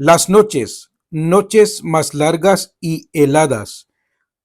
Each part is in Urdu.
Las noches más largas y heladas,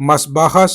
más bajas,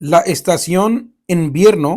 La estación invierno,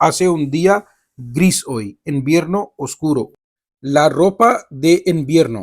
hace un día gris hoy, invierno oscuro। La ropa de invierno,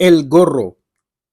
El gorro,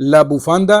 La bufanda,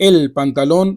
El pantalón,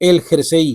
El jersey,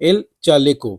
El chaleco।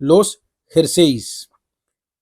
Los jerseys।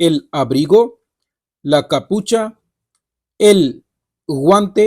el abrigo, la capucha, el guante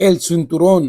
el cinturón,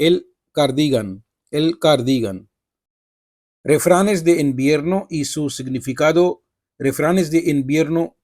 el cardigan, el cardigan। refranes de invierno y su significado, refranes de invierno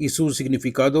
y su significado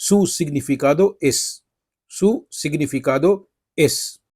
su significado es, su significado es।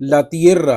la tierra,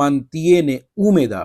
mantiene húmeda,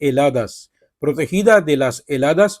heladas, protegida de las heladas,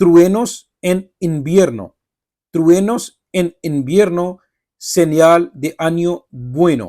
truenos en invierno, truenos en invierno, señal de año bueno,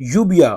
lluvia,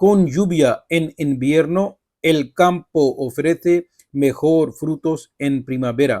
con lluvia en invierno el campo ofrece mejor frutos en primavera,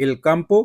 el campo,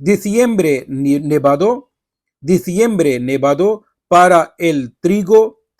diciembre nevado, diciembre nevado para el trigo,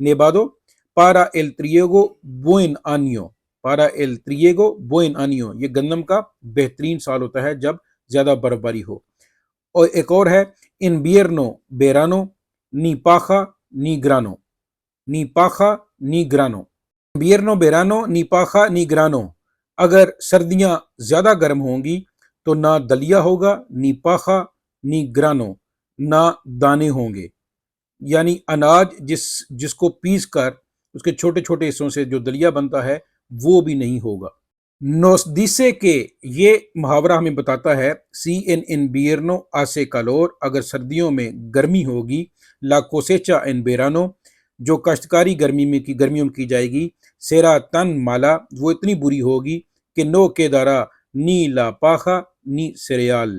nevado para el trigo buen año, پارا ایل تریگو بوئن آنیو، یہ گندم کا بہترین سال ہوتا ہے جب زیادہ برفباری ہو۔ اور ایک اور ہے انبیرنو بیرانو نی پاخا نی گرانو، نی پاخا نی گرانو، انبیرنو بیرانو نی پاخا نی گرانو، اگر سردیاں زیادہ گرم ہوں گی تو نہ دلیا ہوگا، نی پاخا نی گرانو، نہ دانے ہوں گے، یعنی اناج جس کو پیس کر اس کے چھوٹے چھوٹے حصوں سے جو دلیا بنتا ہے وہ بھی نہیں ہوگا۔ نوس دیسے کہ یہ محاورہ ہمیں بتاتا ہے سی ان انبیرنو آسے کالور، اگر سردیوں میں گرمی ہوگی، لا کوسیچا ان بیرانو، جو کاشتکاری گرمیوں میں کی جائے گی، سیرا تن مالا، وہ اتنی بری ہوگی کہ نو کے دارا نی لا پاخا نی سیریال،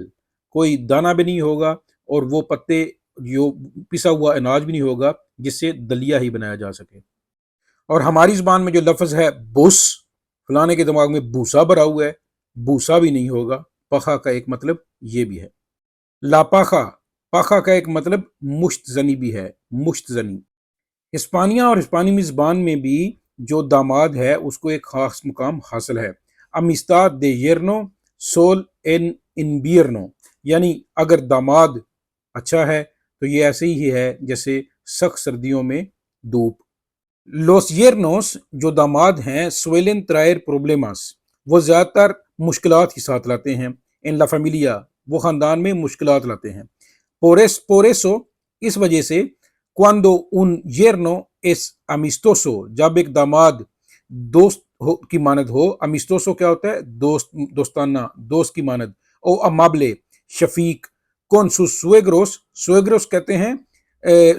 کوئی دانہ بھی نہیں ہوگا اور وہ پتے جو پسا ہوا اناج بھی نہیں ہوگا جس سے دلیا ہی بنایا جا سکے۔ اور ہماری زبان میں جو لفظ ہے بوس، فلانے کے دماغ میں بوسا بھرا ہوا ہے، بوسا بھی نہیں ہوگا۔ پخا کا ایک مطلب یہ بھی ہے۔ لاپاخا، پاخا کا ایک مطلب مشت زنی بھی ہے، مشت زنی۔ ہسپانیہ اور ہسپانوی زبان میں بھی جو داماد ہے اس کو ایک خاص مقام حاصل ہے، امیستاد دے یرنو سول ان انبیرنو، یعنی اگر داماد اچھا ہے تو یہ ایسے ہی ہے جیسے سخت سردیوں میں دھوپ۔ لوس یرنوس، جو داماد ہیں، سویلن ترائر پروبلیماس، وہ زیادہ تر مشکلات ہی ساتھ لاتے ہیں، ان لا فیملیا، وہ خاندان میں مشکلات لاتے ہیں۔ پوریسو، اس وجہ سے، cuando un yerno es amistoso، جب ایک داماد دوست کی مانند ہو، امیستوسو کیا ہوتا ہے؟ دوستانہ، دوست کی مانند، او امابلے، شفیق، con sus suegros، سویگروس کہتے ہیں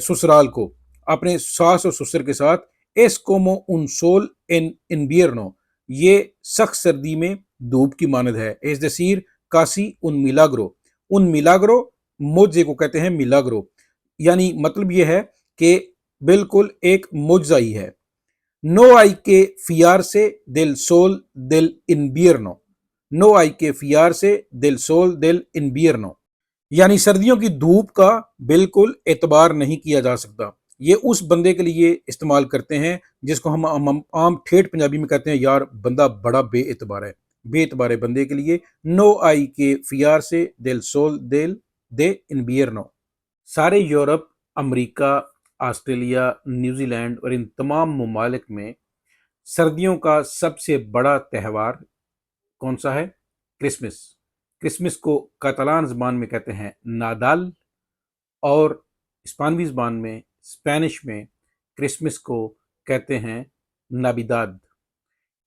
سسرال کو، اپنے ساس اور سسر کے ساتھ، es como un sol en invierno، یہ سخت سردی میں دھوپ کی مانند ہے، es decir casi un milagro معجزے کو کہتے ہیں ملاگرو، یعنی مطلب یہ ہے کہ بالکل ایک معجزہ ہی ہے۔ no hay que fiarse del sol del invierno، no hay que fiarse del sol del invierno، یعنی سردیوں کی دھوپ کا بالکل اعتبار نہیں کیا جا سکتا۔ یہ اس بندے کے لیے استعمال کرتے ہیں جس کو ہم عام ٹھیٹھ پنجابی میں کہتے ہیں یار بندہ بڑا بے اعتبار ہے، بے اعتبار بندے کے لیے نو آئی کے فیار سے دل سول دل دے انبیرنو۔ سارے یورپ، امریکہ، آسٹریلیا، نیوزی لینڈ اور ان تمام ممالک میں سردیوں کا سب سے بڑا تہوار کون سا ہے؟ کرسمس۔ کرسمس کو کاتالان زبان میں کہتے ہیں نادال، اور اسپانوی زبان میں، اسپینش میں کرسمس کو کہتے ہیں نابیداد۔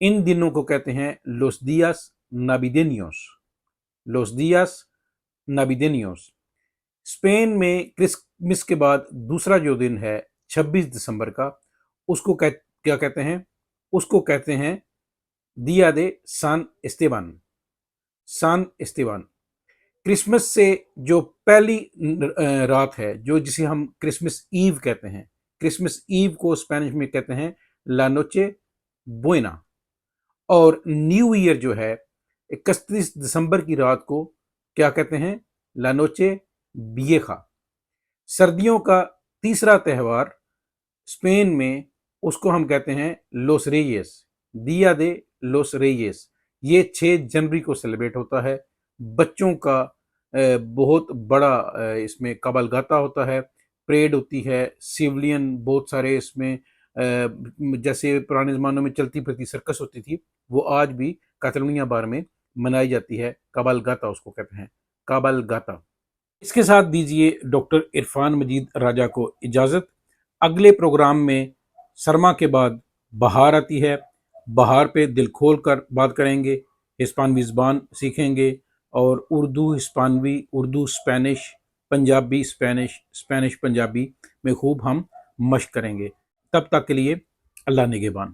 ان دنوں کو کہتے ہیں لوس دیاس نابیدینیوس، لوس دیاس نابیدینیوس۔ اسپین میں کرسمس کے بعد دوسرا جو دن ہے 26 دسمبر کا، اس کو کیا کہتے ہیں؟ اس کو کہتے ہیں دیا دے سان استیبان، سان استیبان۔ کرسمس سے جو پہلی رات ہے، جسے ہم کرسمس ایو کہتے ہیں، کرسمس ایو کو اسپینش میں کہتے ہیں لا نوچے بوئنا، اور نیو ایئر جو ہے 31 دسمبر کی رات کو کیا کہتے ہیں؟ لا نوچے بیخا۔ سردیوں کا تیسرا تہوار اسپین میں، اس کو ہم کہتے ہیں لوس رییس، دیا دے لوس رییس۔ یہ 6 جنوری کو سیلیبریٹ ہوتا ہے۔ بچوں کا بہت بڑا اس میں کابلگاتا ہوتا ہے، پریڈ ہوتی ہے، سیولین بہت سارے اس میں جیسے پرانے زمانوں میں چلتی پھرتی سرکس ہوتی تھی، وہ آج بھی کاتالونیا بار میں منائی جاتی ہے، کابلگاتا اس کو کہتے ہیں، کابلگاتا۔ اس کے ساتھ دیجئے ڈاکٹر عرفان مجید راجہ کو اجازت۔ اگلے پروگرام میں سرما کے بعد بہار آتی ہے، بہار پہ دل کھول کر بات کریں گے، ہسپانوی زبان سیکھیں گے، اور اردو ہسپانوی، Urdu Spanish, Punjabi Spanish, Spanish Punjabi میں خوب ہم مشق کریں گے۔ تب تک کے لیے اللہ نگہبان۔